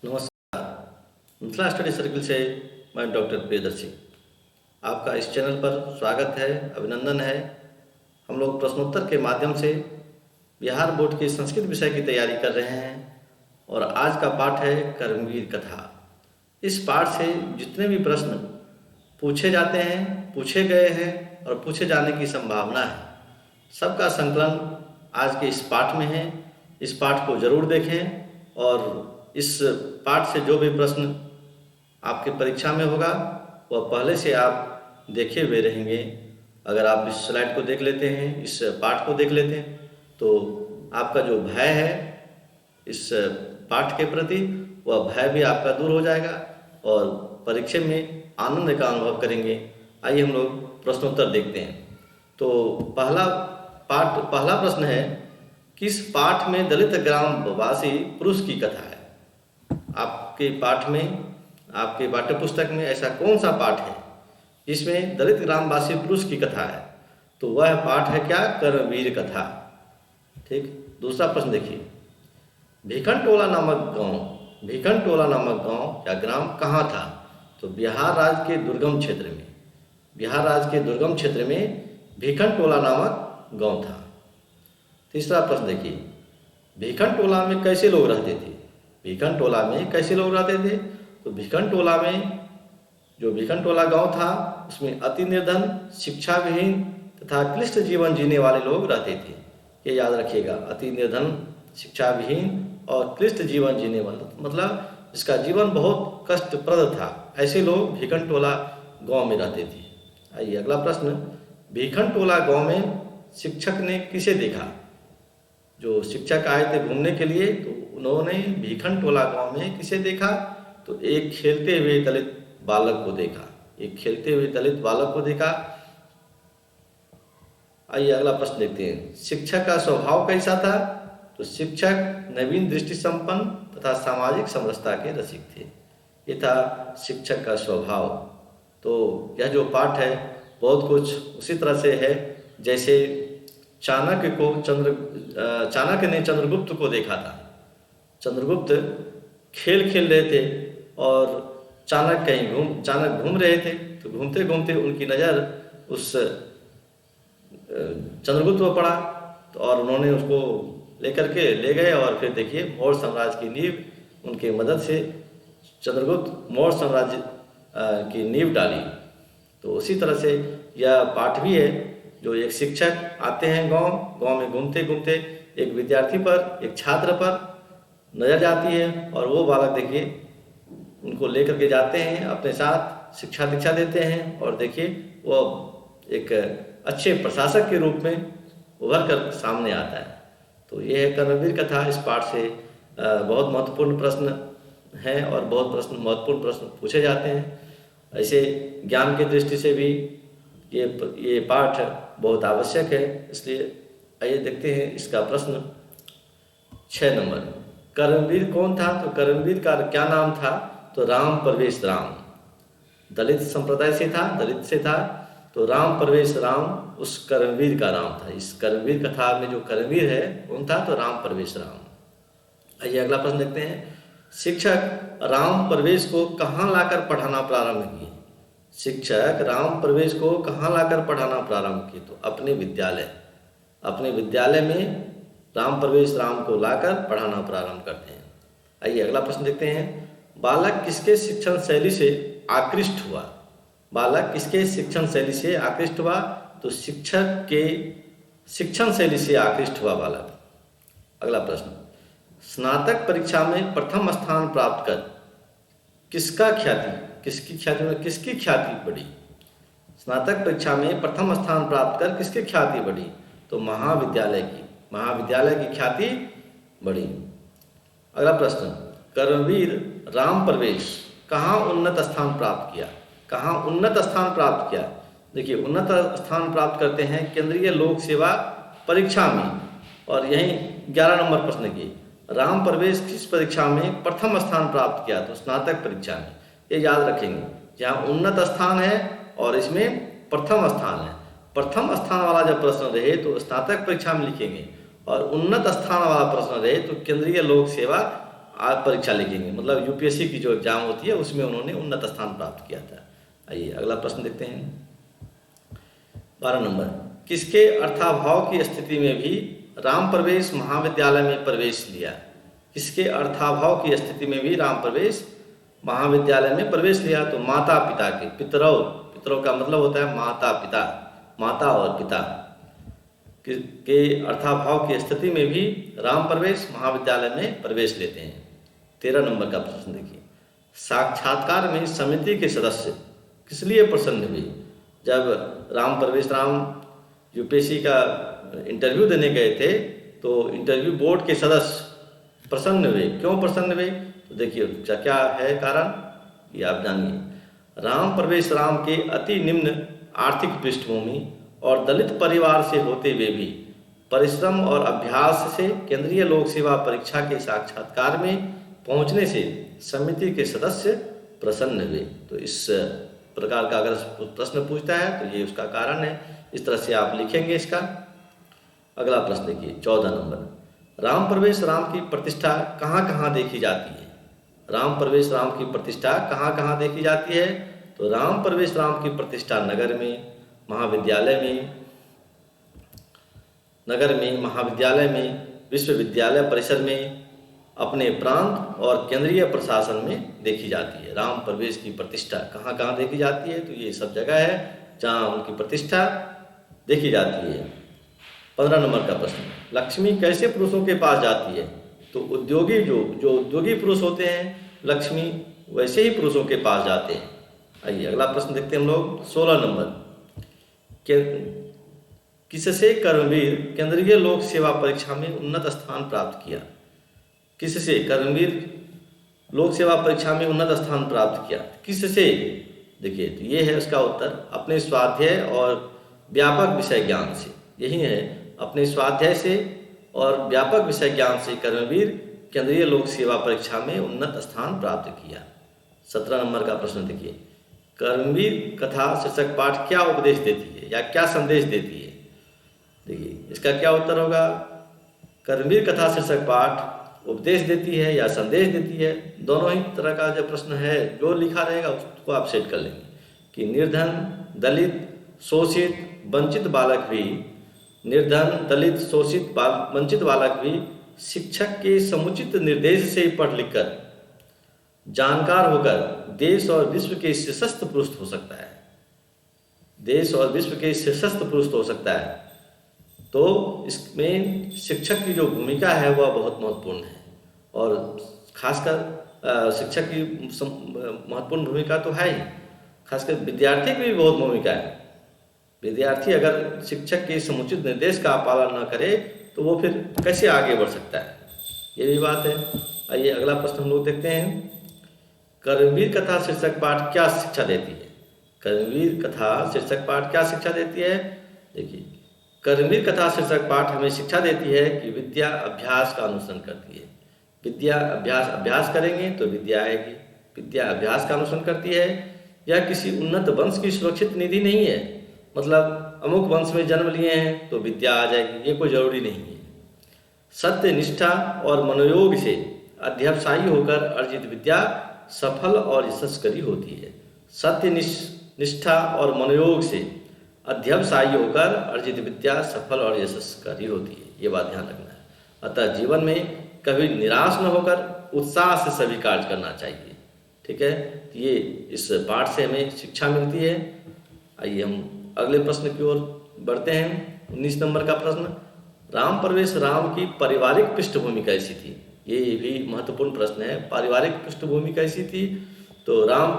नमस्कार। Mithila study circle से मैं डॉक्टर प्रियदर्शी आपका इस चैनल पर स्वागत है, अभिनंदन है। हम लोग प्रश्नोत्तर के माध्यम से बिहार बोर्ड के संस्कृत विषय की तैयारी कर रहे हैं और आज का पाठ है कर्मवीर कथा। इस पाठ से जितने भी प्रश्न पूछे जाते हैं, पूछे गए हैं और पूछे जाने की संभावना है, सबका संकलन आज के इस पाठ में है। इस पाठ को जरूर देखें और इस पाठ से जो भी प्रश्न आपके परीक्षा में होगा वह पहले से आप देखे हुए रहेंगे। अगर आप इस स्लाइड को देख लेते हैं, इस पाठ को देख लेते हैं, तो आपका जो भय है इस पाठ के प्रति वह भय भी आपका दूर हो जाएगा और परीक्षा में आनंद का अनुभव करेंगे। आइए हम लोग प्रश्नोत्तर देखते हैं। तो पहला प्रश्न है, किस पाठ में दलित ग्रामवासी पुरुष की कथा है? आपके पाठ में, आपके पाठ्य पुस्तक में ऐसा कौन सा पाठ है जिसमें दलित ग्रामवासी पुरुष की कथा है? तो वह पाठ है क्या? कर्मवीर कथा। ठीक। दूसरा प्रश्न देखिए, भिखनटोला नामक गांव या ग्राम कहाँ था? तो बिहार राज्य के दुर्गम क्षेत्र में भिखनटोला नामक गांव था। तीसरा प्रश्न देखिए, भिखनटोला में कैसे लोग रहते थे? तो भिखनटोला में जो भिखनटोला गांव था उसमें अति निर्धन, शिक्षा विहीन तथा क्लिष्ट जीवन जीने वाले लोग रहते थे। ये याद रखिएगा, अति निर्धन, शिक्षा विहीन और क्लिष्ट जीवन जीने वाले, मतलब इसका जीवन बहुत कष्टप्रद था, ऐसे लोग भिखनटोला गांव में रहते थे। आइए अगला प्रश्न, भिखनटोला गांव में शिक्षक ने किसे देखा? जो शिक्षक आए थे घूमने के लिए, तो उन्होंने भिखनटोला गांव में किसे देखा? तो एक खेलते हुए दलित बालक को देखा। आइए अगला प्रश्न देखते हैं, शिक्षक का स्वभाव कैसा था? तो शिक्षक नवीन दृष्टि संपन्न तथा सामाजिक समरसता के रसिक थे। ये था शिक्षक का स्वभाव। तो यह जो पाठ है बहुत कुछ उसी तरह से है जैसे चाणक्य ने चंद्रगुप्त को देखा था। चंद्रगुप्त खेल रहे थे और चाणक्य घूम रहे थे, तो घूमते घूमते उनकी नज़र उस चंद्रगुप्त पर पड़ा, तो और उन्होंने उसको लेकर के ले गए और फिर देखिए मौर्य साम्राज्य की नींव उनके मदद से चंद्रगुप्त मौर्य साम्राज्य की नींव डाली। तो उसी तरह से यह पाठ भी है, जो एक शिक्षक आते हैं गांव में घूमते घूमते एक विद्यार्थी पर, एक छात्र पर नजर जाती है और वो बालक देखिए उनको लेकर के जाते हैं अपने साथ, शिक्षा दीक्षा देते हैं और देखिए वो एक अच्छे प्रशासक के रूप में उभर कर सामने आता है। तो ये है कर्मवीर कथा। इस पाठ से बहुत महत्वपूर्ण प्रश्न हैं और बहुत महत्वपूर्ण प्रश्न पूछे जाते हैं। ऐसे ज्ञान की दृष्टि से भी ये पाठ बहुत आवश्यक है। इसलिए आइए देखते हैं इसका प्रश्न 6 नंबर, कर्मवीर कौन था? तो कर्मवीर का क्या नाम था? तो राम प्रवेश राम। दलित संप्रदाय से था, तो राम प्रवेश राम उस कर्मवीर का नाम था। इस कर्मवीर कथा में जो कर्मवीर है कौन था? तो राम प्रवेश राम। आइए अगला प्रश्न देखते हैं, शिक्षक राम प्रवेश को कहाँ लाकर पढ़ाना प्रारंभ किए? तो अपने विद्यालय में राम प्रवेश राम को लाकर पढ़ाना प्रारंभ करते हैं। आइए अगला प्रश्न देखते हैं, बालक किसके शिक्षण शैली से आकृष्ट हुआ? तो शिक्षक के शिक्षण शैली से आकृष्ट हुआ बालक। अगला प्रश्न, स्नातक परीक्षा में प्रथम स्थान प्राप्त कर किसकी ख्याति बढ़ी? स्नातक परीक्षा में प्रथम स्थान प्राप्त कर किसकी ख्याति बढ़ी? तो महाविद्यालय की ख्याति बढ़ी। अगला प्रश्न, कर्मवीर राम प्रवेश कहाँ उन्नत स्थान प्राप्त किया? देखिए उन्नत स्थान प्राप्त करते हैं केंद्रीय लोक सेवा परीक्षा में, और यही 11 नंबर प्रश्न की, राम प्रवेश किस परीक्षा में प्रथम स्थान प्राप्त किया? तो स्नातक परीक्षा में। ये याद रखेंगे, जहाँ उन्नत स्थान है और इसमें प्रथम स्थान है, प्रथम स्थान वाला जब प्रश्न रहे तो स्नातक परीक्षा में लिखेंगे और उन्नत स्थान वाला प्रश्न रहे तो केंद्रीय लोक सेवा आज परीक्षा लिखेंगे, मतलब यूपीएससी की जो एग्ज़ाम होती है उसमें उन्होंने उन्नत स्थान प्राप्त किया था। आइए अगला प्रश्न देखते हैं। 12 नंबर, किसके अर्थाभाव की स्थिति में भी राम प्रवेश महाविद्यालय में प्रवेश लिया? किसके अर्थाभाव की स्थिति में भी राम प्रवेश महाविद्यालय में प्रवेश लिया? तो माता पिता के, पितरों का मतलब होता है माता पिता, माता और पिता के अर्थाभाव की स्थिति में भी राम प्रवेश महाविद्यालय में प्रवेश लेते हैं। 13 नंबर का प्रश्न देखिए, साक्षात्कार में समिति के सदस्य किस लिए प्रसन्न हुए? जब राम यूपीएससी का इंटरव्यू देने गए थे तो इंटरव्यू बोर्ड के सदस्य प्रसन्न हुए। क्यों प्रसन्न हुए? तो देखिए क्या है कारण, ये आप जानिए। राम के अति निम्न आर्थिक पृष्ठभूमि और दलित परिवार से होते हुए भी परिश्रम और अभ्यास से केंद्रीय लोक सेवा परीक्षा के साक्षात्कार में पहुंचने से समिति के सदस्य प्रसन्न हुए। तो इस प्रकार का अगर प्रश्न पूछता है तो ये उसका कारण है। इस तरह से आप लिखेंगे इसका। अगला प्रश्न देखिए 14 नंबर, राम की प्रतिष्ठा कहाँ कहाँ देखी जाती है? राम की प्रतिष्ठा कहाँ कहाँ देखी जाती है? तो राम की प्रतिष्ठा नगर में, महाविद्यालय में, विश्वविद्यालय परिसर में, अपने प्रांत और केंद्रीय प्रशासन में देखी जाती है। राम प्रवेश की प्रतिष्ठा कहाँ कहाँ देखी जाती है? तो ये सब जगह है जहाँ उनकी प्रतिष्ठा देखी जाती है। 15 नंबर का प्रश्न, लक्ष्मी कैसे पुरुषों के पास जाती है? तो उद्योगी जो उद्योगी पुरुष होते हैं, लक्ष्मी वैसे ही पुरुषों के पास जाते हैं। आइए अगला प्रश्न देखते हैं हम लोग। 16 नंबर, किससे कर्मवीर केंद्रीय लोक सेवा परीक्षा में उन्नत स्थान प्राप्त किया? किससे कर्मवीर लोक सेवा परीक्षा में उन्नत स्थान प्राप्त किया? किससे? देखिए तो ये है उसका उत्तर, अपने स्वाध्याय और व्यापक विषय ज्ञान से। यही है, अपने स्वाध्याय से और व्यापक विषय ज्ञान से कर्मवीर केंद्रीय लोक सेवा परीक्षा में उन्नत स्थान प्राप्त किया। 17 नंबर का प्रश्न देखिए, कर्मवीर कथा शीर्षक पाठ क्या उपदेश देती है या क्या संदेश देती है? देखिए इसका क्या उत्तर होगा। कर्मवीर कथा शीर्षक पाठ उपदेश देती है या संदेश देती है, दोनों ही तरह का जो प्रश्न है जो लिखा रहेगा उसको आप सेट कर लेंगे कि निर्धन, दलित, शोषित, वंचित बालक भी, निर्धन, दलित, शोषित, वंचित बालक भी शिक्षक के समुचित निर्देश से पढ़ लिखकर जानकार होकर देश और विश्व के सशक्त पुरुष हो सकता है। देश और विश्व के सशक्त पुरुष हो सकता है। तो इसमें शिक्षक की जो भूमिका है वह बहुत महत्वपूर्ण है, और खासकर शिक्षक की महत्वपूर्ण भूमिका तो है ही, खासकर विद्यार्थी की भी बहुत भूमिका है। विद्यार्थी अगर शिक्षक के समुचित निर्देश का पालन न करे तो वो फिर कैसे आगे बढ़ सकता है, ये भी बात है। आइए अगला प्रश्न हम लोग देखते हैं, कर्मवीर कथा शीर्षक पाठ क्या शिक्षा देती है? कर्मवीर कथा शीर्षक पाठ क्या शिक्षा देती है? देखिए कर्मवीर कथा शीर्षक पाठ हमें शिक्षा देती है कि विद्या अभ्यास का अनुसरण करती है। विद्या अभ्यास करेंगे तो विद्या आएगी। विद्या अभ्यास का अनुसरण करती है। यह किसी उन्नत वंश की सुरक्षित निधि नहीं है, मतलब अमुक वंश में जन्म लिए हैं तो विद्या आ जाएगी, ये कोई जरूरी नहीं है। सत्य, निष्ठा और मनोयोग से अध्यवसायी होकर अर्जित विद्या सफल और यशस्वी होती है। सत्य, निष्ठा और मनोयोग से अध्यवसायी होकर अर्जित विद्या सफल और यशस्वी होती है, ये बात ध्यान रखना है। अतः जीवन में कभी निराश न होकर उत्साह से सभी कार्य करना चाहिए। ठीक है, ये इस पाठ से हमें शिक्षा मिलती है। आइए हम अगले प्रश्न की ओर बढ़ते हैं। 19 नंबर का प्रश्न, राम की पारिवारिक पृष्ठभूमि कैसी थी? ये भी महत्वपूर्ण प्रश्न है। पारिवारिक पृष्ठभूमि कैसी थी? तो राम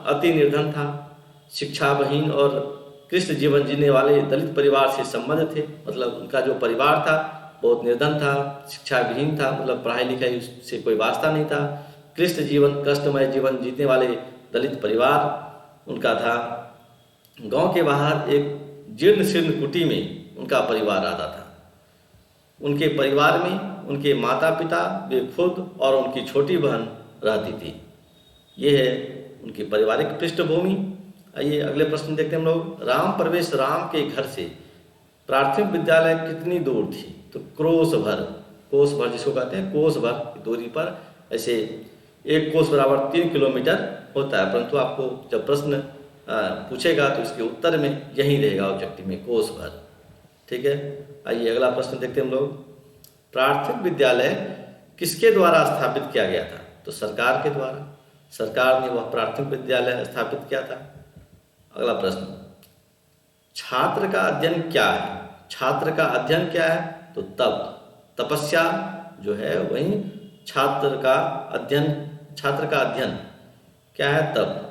अति निर्धन था, शिक्षाविहीन और कृष्ण जीवन जीने वाले दलित परिवार से संबंध थे, मतलब उनका जो परिवार था बहुत निर्धन था, शिक्षाविहीन था, मतलब पढ़ाई लिखाई से कोई वास्ता नहीं था। कृष्ण जीवन, कष्टमय जीवन जीने वाले दलित परिवार उनका था। गांव के बाहर एक जीर्ण शीर्ण कुटी में उनका परिवार रहता था। उनके परिवार में उनके माता पिता, वे खुद और उनकी छोटी बहन रहती थी। ये है उनकी पारिवारिक पृष्ठभूमि। आइए अगले प्रश्न देखते हैं हम लोग। राम के घर से प्राथमिक विद्यालय कितनी दूर थी? तो कोस भर जिसको कहते हैं कोस भर की दूरी पर ऐसे एक कोस बराबर 3 किलोमीटर होता है, परंतु आपको जब प्रश्न पूछेगा तो इसके उत्तर में यही रहेगा ऑब्जेक्टिव में, कोस भर। ठीक है, आइए अगला प्रश्न देखते हैं हम लोग। प्राथमिक विद्यालय किसके द्वारा स्थापित किया गया था? तो सरकार के द्वारा, सरकार ने वह प्राथमिक विद्यालय स्थापित किया था। अगला प्रश्न, छात्र का अध्ययन क्या है? छात्र का अध्ययन क्या है? तो तपस्या जो है वही छात्र का अध्ययन क्या है? तप।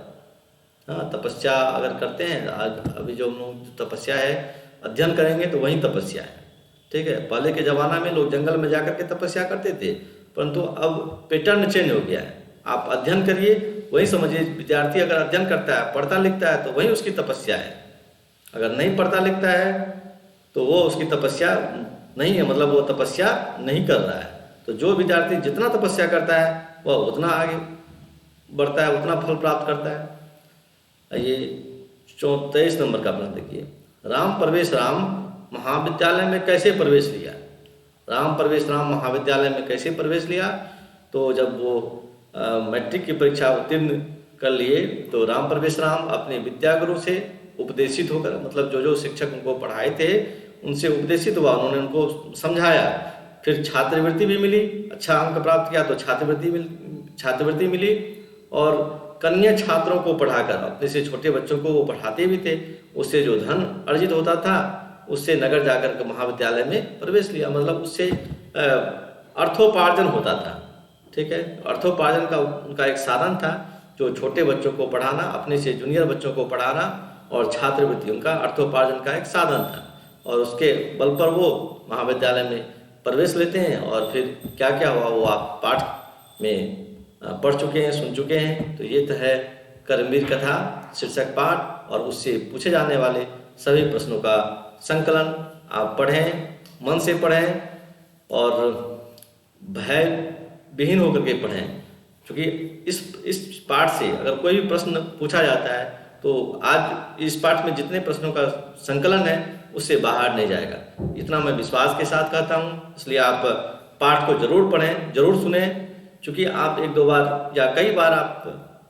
हाँ, तपस्या अगर करते हैं, आज अभी जो हम लोग तपस्या है अध्ययन करेंगे तो वही तपस्या है। ठीक है, पहले के ज़माना में लोग जंगल में जाकर के तपस्या करते थे, परंतु अब पैटर्न चेंज हो गया है। आप अध्ययन करिए, वही समझिए। विद्यार्थी अगर अध्ययन करता है, पढ़ता लिखता है, तो वही उसकी तपस्या है। अगर नहीं पढ़ता लिखता है तो वो उसकी तपस्या नहीं है, मतलब वो तपस्या नहीं कर रहा है। तो जो विद्यार्थी जितना तपस्या करता है वह उतना आगे बढ़ता है, उतना फल प्राप्त करता है। ये 34 नंबर का प्रश्न देखिए। राम महाविद्यालय में कैसे प्रवेश लिया? राम महाविद्यालय में कैसे प्रवेश लिया? तो जब वो मैट्रिक की परीक्षा उत्तीर्ण कर लिए तो राम अपने विद्यागुरु से उपदेशित होकर, मतलब जो शिक्षक उनको पढ़ाए थे उनसे उपदेशित हुआ, उन्होंने उनको समझाया। फिर छात्रवृत्ति भी मिली, अच्छा अंक प्राप्त किया तो छात्रवृत्ति मिली। और कन्या छात्रों को पढ़ाकर, अपने से छोटे बच्चों को वो पढ़ाते भी थे, उससे जो धन अर्जित होता था उससे नगर जाकर के महाविद्यालय में प्रवेश लिया, मतलब उससे अर्थोपार्जन होता था। ठीक है, अर्थोपार्जन का उनका एक साधन था, जो छोटे बच्चों को पढ़ाना, अपने से जूनियर बच्चों को पढ़ाना, और छात्रवृत्ति उनका अर्थोपार्जन का एक साधन था। और उसके बल पर वो महाविद्यालय में प्रवेश लेते हैं। और फिर क्या क्या हुआ वो आप पाठ में पढ़ चुके हैं, सुन चुके हैं। तो ये तो है कर्मवीर कथा शीर्षक पाठ, और उससे पूछे जाने वाले सभी प्रश्नों का संकलन आप पढ़ें, मन से पढ़ें और भय विहीन होकर के पढ़ें। क्योंकि इस पाठ से अगर कोई भी प्रश्न पूछा जाता है तो आज इस पाठ में जितने प्रश्नों का संकलन है उससे बाहर नहीं जाएगा, इतना मैं विश्वास के साथ कहता हूँ। इसलिए आप पाठ को जरूर पढ़ें, जरूर सुने। चूँकि आप 1-2 बार या कई बार आप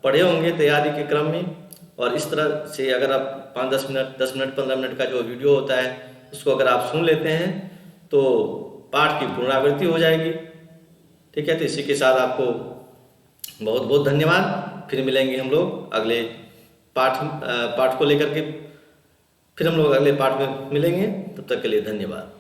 पढ़े होंगे तैयारी के क्रम में, और इस तरह से अगर आप 5-10 मिनट, 10 मिनट, 15 मिनट का जो वीडियो होता है उसको अगर आप सुन लेते हैं तो पाठ की पुनरावृत्ति हो जाएगी। ठीक है, तो इसी के साथ आपको बहुत बहुत धन्यवाद। फिर मिलेंगे हम लोग अगले पाठ को लेकर के, फिर हम लोग अगले पाठ में मिलेंगे। तब तक के लिए धन्यवाद।